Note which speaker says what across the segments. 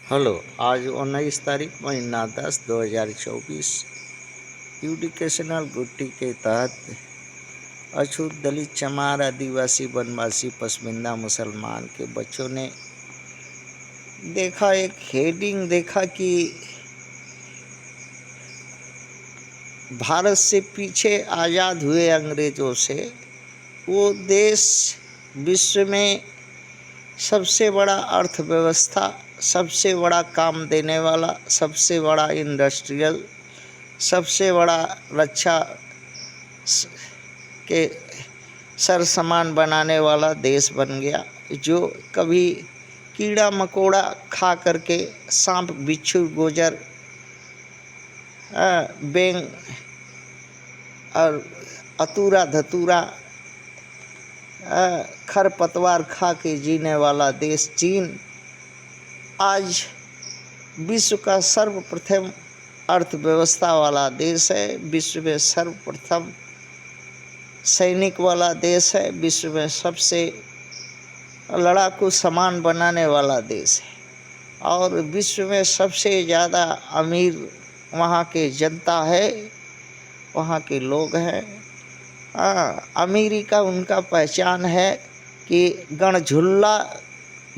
Speaker 1: Hello, आज 19 तारीख महीना 10 2024 एजुकेशनल गुट्टी के तहत अछूत दलित चमार आदिवासी वनवासी पसमिंदा मुसलमान के बच्चों ने देखा, एक हेडिंग देखा कि भारत से पीछे आज़ाद हुए अंग्रेज़ों से वो देश विश्व में सबसे बड़ा अर्थव्यवस्था, सबसे बड़ा काम देने वाला, सबसे बड़ा इंडस्ट्रियल, सबसे बड़ा रक्षा के सर सामान बनाने वाला देश बन गया। जो कभी कीड़ा मकोड़ा खा करके, सांप बिच्छू गोजर बेंग और अतूरा धतूरा खरपतवार खा के जीने वाला देश चीन आज विश्व का सर्वप्रथम अर्थव्यवस्था वाला देश है, विश्व में सर्वप्रथम सैनिक वाला देश है, विश्व में सबसे लड़ाकू सामान बनाने वाला देश है और विश्व में सबसे ज़्यादा अमीर वहाँ के जनता है, वहाँ के लोग हैं। अमीरी का उनका पहचान है कि गण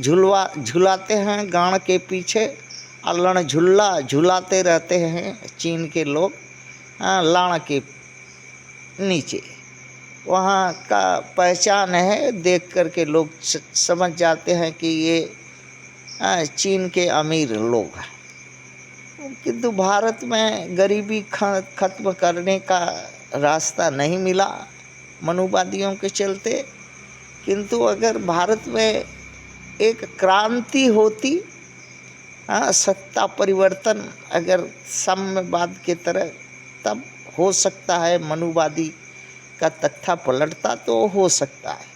Speaker 1: झुलाते हैं गाड़ के पीछे, अल्लण झुलाते रहते हैं चीन के लोग लाड़ के नीचे। वहाँ का पहचान है, देख कर के लोग समझ जाते हैं कि ये चीन के अमीर लोग हैं। किंतु भारत में गरीबी खत्म करने का रास्ता नहीं मिला मनुवादियों के चलते। किंतु अगर भारत में एक क्रांति होती, सत्ता परिवर्तन अगर साम्यवाद के तरह, तब हो सकता है मनुवादी का तख्ता पलटता तो हो सकता है,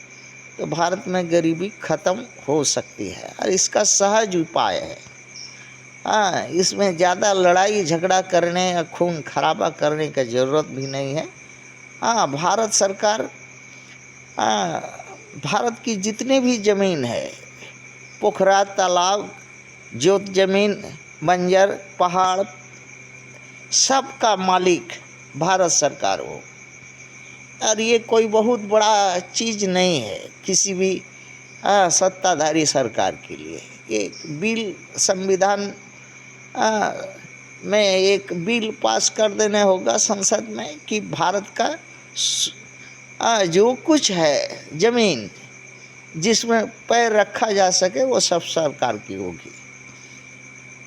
Speaker 1: तो भारत में गरीबी खत्म हो सकती है और इसका सहज उपाय है। इसमें ज़्यादा लड़ाई झगड़ा करने या खून खराबा करने का ज़रूरत भी नहीं है। भारत सरकार भारत की जितने भी ज़मीन है, पोखरा तालाब जोत ज़मीन बंजर पहाड़, सब का मालिक भारत सरकार हो। और ये कोई बहुत बड़ा चीज़ नहीं है किसी भी सत्ताधारी सरकार के लिए। एक बिल संविधान में एक बिल पास कर देने होगा संसद में कि भारत का जो कुछ है ज़मीन जिसमें पैर रखा जा सके वो सब सरकार की होगी।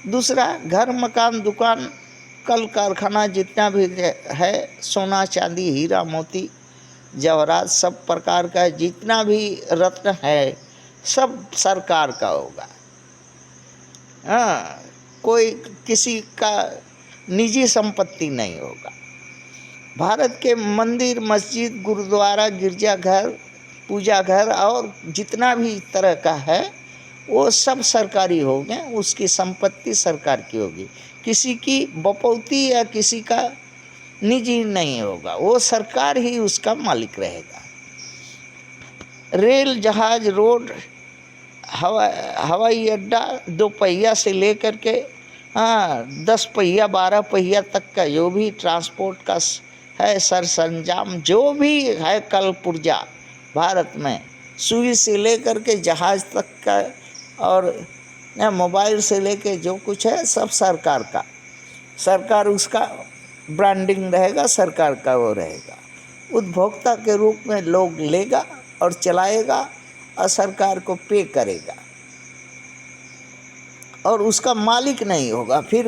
Speaker 1: दूसरा, घर मकान दुकान कल कारखाना जितना भी है, सोना चांदी हीरा मोती जवाहरात सब प्रकार का जितना भी रत्न है सब सरकार का होगा। कोई किसी का निजी संपत्ति नहीं होगा। भारत के मंदिर मस्जिद गुरुद्वारा गिरजाघर पूजा घर और जितना भी तरह का है वो सब सरकारी होंगे, उसकी संपत्ति सरकार की होगी, किसी की बपौती या किसी का निजी नहीं होगा, वो सरकार ही उसका मालिक रहेगा। रेल जहाज रोड हवाई अड्डा 2 पहिया से लेकर के 10 पहिया 12 पहिया तक का जो भी ट्रांसपोर्ट का है सरसंजाम, जो भी है कल पुर्जा भारत में, सुई से लेकर के जहाज तक का और मोबाइल से लेके जो कुछ है सब सरकार का, सरकार उसका ब्रांडिंग रहेगा, सरकार का वो रहेगा। उपभोक्ता के रूप में लोग लेगा और चलाएगा और सरकार को पे करेगा और उसका मालिक नहीं होगा। फिर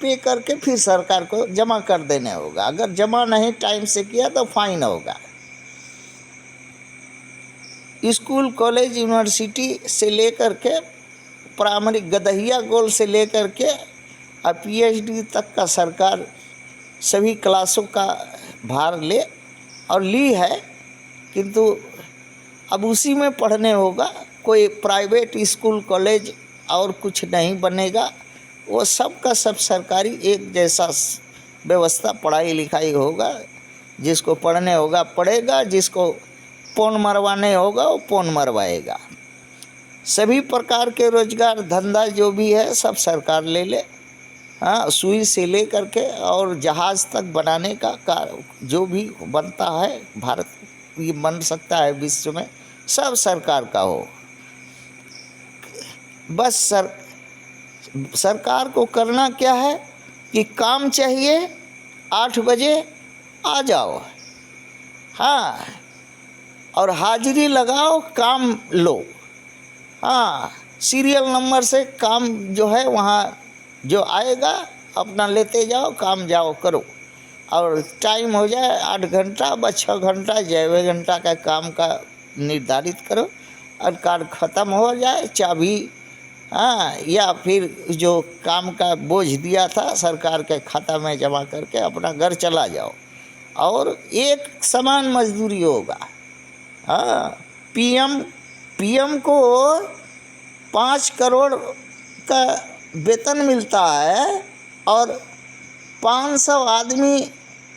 Speaker 1: पे करके फिर सरकार को जमा कर देने होगा, अगर जमा नहीं टाइम से किया तो फाइन होगा। स्कूल कॉलेज यूनिवर्सिटी से लेकर के प्राइमरी गदहिया गोल से लेकर के और पीएचडी तक का सरकार सभी क्लासों का भार ले और ली है। किंतु अब उसी में पढ़ने होगा, कोई प्राइवेट स्कूल कॉलेज और कुछ नहीं बनेगा, वो सब का सब सरकारी एक जैसा व्यवस्था पढ़ाई लिखाई होगा। जिसको पढ़ने होगा पढ़ेगा, जिसको पौन मरवाने होगा वो पौन मरवाएगा। सभी प्रकार के रोजगार धंधा जो भी है सब सरकार ले ले। हाँ, सुई से ले करके और जहाज़ तक बनाने का जो भी बनता है भारत ये बन सकता है विश्व में, सब सरकार का हो। बस सरकार को करना क्या है कि काम चाहिए, 8 बजे आ जाओ, हाँ, और हाजिरी लगाओ, काम लो। हाँ, सीरियल नंबर से काम जो है वहाँ जो आएगा अपना लेते जाओ, काम जाओ करो। और टाइम हो जाए 8 घंटा व 6 घंटा, 6 घंटा का काम का निर्धारित करो, और कार्य ख़त्म हो जाए, चाबी हाँ, या फिर जो काम का बोझ दिया था सरकार के खाता में जमा करके अपना घर चला जाओ, और एक समान मजदूरी होगा। हाँ, पीएम को 5 करोड़ का वेतन मिलता है और 500 आदमी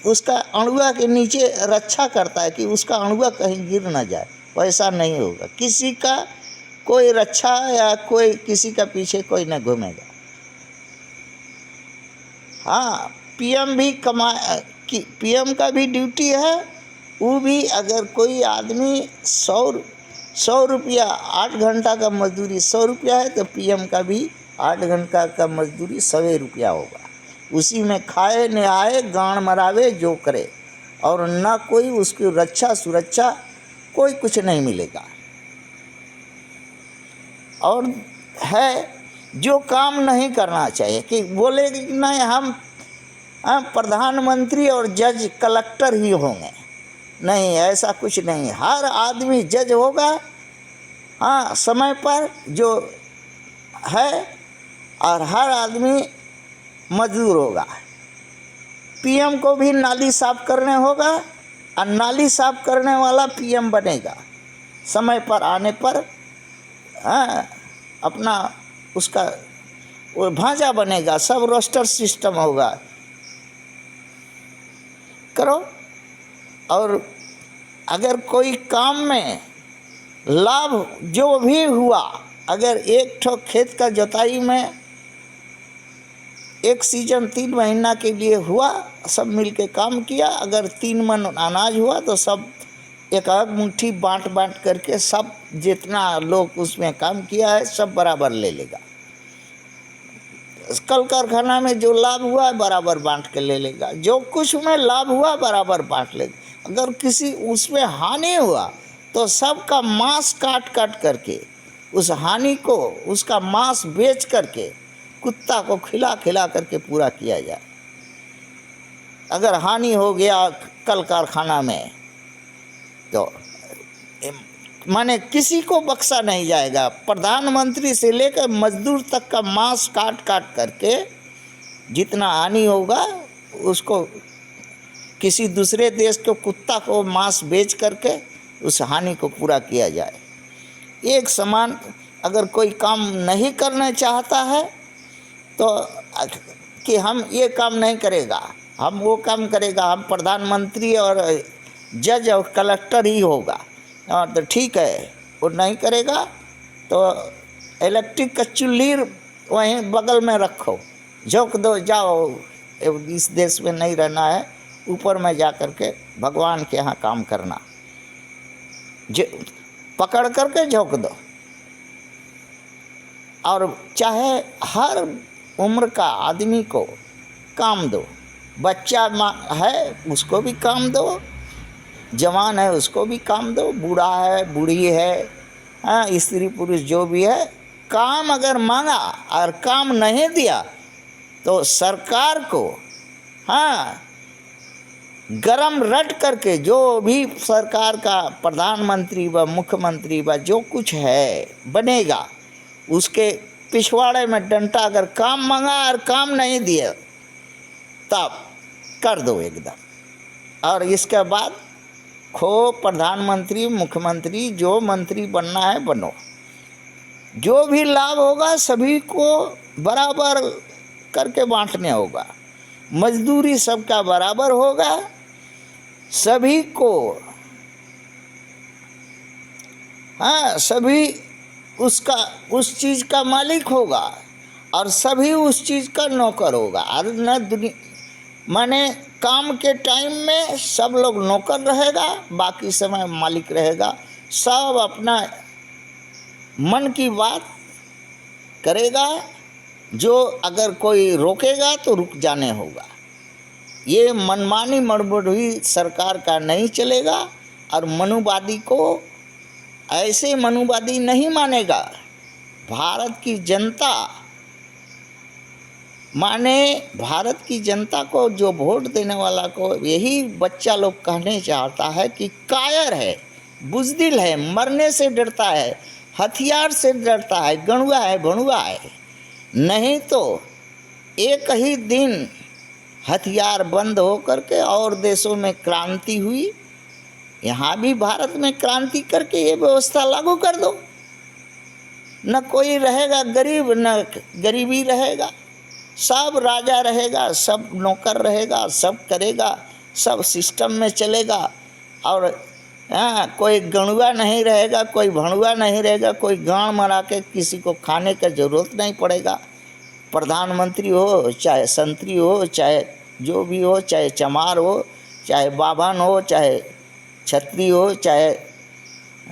Speaker 1: उसका अणुआ के नीचे रक्षा करता है कि उसका अणुआ कहीं गिर ना जाए। वैसा नहीं होगा, किसी का कोई रक्षा या कोई किसी का पीछे कोई न घूमेगा। हाँ, पीएम का भी ड्यूटी है। वो भी अगर कोई आदमी 100 रुपया 8 घंटा का मजदूरी 100 रुपया है, तो पीएम का भी 8 घंटा का मजदूरी 100 रुपया होगा। उसी में खाए न आए, गांड मरावे जो करे, और ना कोई उसकी रक्षा सुरक्षा कोई कुछ नहीं मिलेगा। और है जो काम नहीं करना चाहिए कि बोले कि नहीं हम प्रधानमंत्री और जज कलेक्टर ही होंगे, नहीं, ऐसा कुछ नहीं। हर आदमी जज होगा, हाँ, समय पर जो है, और हर आदमी मजदूर होगा। पीएम को भी नाली साफ करने होगा, और नाली साफ करने वाला पीएम बनेगा समय पर आने पर। हाँ, अपना उसका वो भांजा बनेगा, सब रोस्टर सिस्टम होगा, करो। और अगर कोई काम में लाभ जो भी हुआ, अगर एक ठो खेत का जोताई में एक सीजन 3 महीना के लिए हुआ, सब मिलके काम किया, अगर 3 मन अनाज हुआ तो सब एक मुट्ठी बांट करके सब जितना लोग उसमें काम किया है सब बराबर ले लेगा। कल कारखाना में जो लाभ हुआ है बराबर बांट के ले लेगा, जो कुछ में लाभ हुआ बराबर बांट लेगा। अगर किसी उसमें हानि हुआ तो सबका मांस काट करके उस हानि को, उसका मांस बेच करके कुत्ता को खिला करके पूरा किया जाए। अगर हानि हो गया कल कारखाना में तो माने किसी को बख्शा नहीं जाएगा। प्रधानमंत्री से लेकर मजदूर तक का मांस काट करके जितना हानि होगा उसको किसी दूसरे देश के कुत्ता को मांस बेच करके उस हानि को पूरा किया जाए। एक समान अगर कोई काम नहीं करना चाहता है तो कि हम ये काम नहीं करेगा, हम वो काम करेगा, हम प्रधानमंत्री और जज और कलेक्टर ही होगा, और तो ठीक है। वो नहीं करेगा तो इलेक्ट्रिक का चुल्ही वहीं बगल में रखो, झोंक दो, जाओ, इस देश में नहीं रहना है, ऊपर में जा कर के भगवान के यहाँ काम करना, पकड़ करके झोंक दो। और चाहे हर उम्र का आदमी को काम दो, बच्चा है उसको भी काम दो, जवान है उसको भी काम दो, बूढ़ा है बूढ़ी है, हाँ, स्त्री पुरुष जो भी है, काम अगर मांगा और काम नहीं दिया तो सरकार को, हाँ, गरम रट करके जो भी सरकार का प्रधानमंत्री व मुख्यमंत्री व जो कुछ है बनेगा, उसके पिछवाड़े में डंडा, अगर काम मांगा और काम नहीं दिया तब कर दो एकदम। और इसके बाद खो प्रधानमंत्री मुख्यमंत्री जो मंत्री बनना है बनो, जो भी लाभ होगा सभी को बराबर करके बांटने होगा, मजदूरी सबका बराबर होगा, सभी को, हाँ, सभी उसका उस चीज़ का मालिक होगा और सभी उस चीज़ का नौकर होगा। और न दुनिया माने काम के टाइम में सब लोग नौकर रहेगा, बाकी समय मालिक रहेगा। सब अपना मन की बात करेगा, जो अगर कोई रोकेगा तो रुक जाने होगा। ये मनमानी मड़बड़हुई सरकार का नहीं चलेगा और मनुवादी को ऐसे मनुवादी नहीं मानेगा। भारत की जनता माने भारत की जनता को, जो वोट देने वाला को यही बच्चा लोग कहने चाहता है कि कायर है, बुज़दिल है, मरने से डरता है, हथियार से डरता है, गणुआ है, भणुआ है। नहीं तो एक ही दिन हथियार बंद हो करके और देशों में क्रांति हुई, यहाँ भी भारत में क्रांति करके ये व्यवस्था लागू कर दो। न कोई रहेगा गरीब, न गरीबी रहेगा, सब राजा रहेगा, सब नौकर रहेगा, सब करेगा, सब सिस्टम में चलेगा। और कोई गणुआ नहीं रहेगा, कोई भणुआ नहीं रहेगा, कोई गांड मरा के किसी को खाने का ज़रूरत नहीं पड़ेगा। प्रधानमंत्री हो, चाहे संतरी हो, चाहे जो भी हो, चाहे चमार हो, चाहे बाभन हो, चाहे छत्री हो, चाहे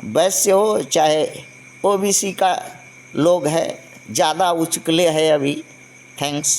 Speaker 1: वैश्य हो, चाहे ओबीसी का लोग है, ज़्यादा उचकले है अभी। थैंक्स।